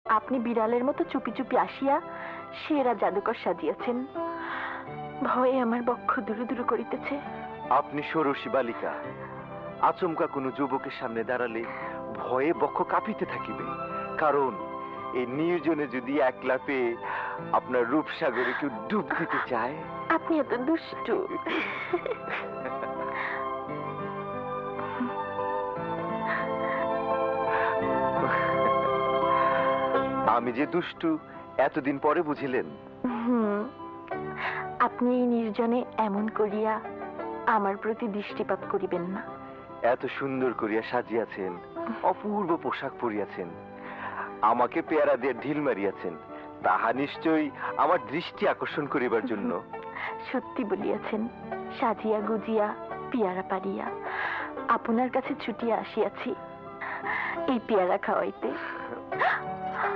আপনি বিড়ালের মতো চুপি চুপি আসিয়া সেরা জাদুকর সাজিয়াছেন। ভয়ে আমার বক্ষ দুরু দুরু করিতেছে। আপনি ষোড়শী বালিকা, আচমকা কোনো যুবকের সামনে দাঁড়ালে ভয়ে বক্ষ কাঁপিতে থাকিবে। কারণ এই নির্জনে যদি একলা পেয়ে আপনার রূপসাগরে কেউ ডুব দিতে চায়। আপনি এত দুষ্টু। আমি যে দুষ্টু এতদিন পরে বুঝিলেন? আপনি এই নির্জনে এমন করিয়া আমার প্রতি দৃষ্টিপাত করিবেন না। এত সুন্দর করিয়া সাজিয়াছেন, অপূর্ব পোশাক পরিয়াছেন, আমাকে পেয়ারা দিয়ে ঢিল মারিয়াছেন, তাহা নিশ্চয়ই আমার দৃষ্টি আকর্ষণ করিবার জন্য। সত্যি বলিয়াছেন। সাজিয়া গুজিয়া পেয়ারা পারিয়া আপনার কাছে ছুটিয়া আসিয়াছি এই পেয়ারা খাওয়াইতে।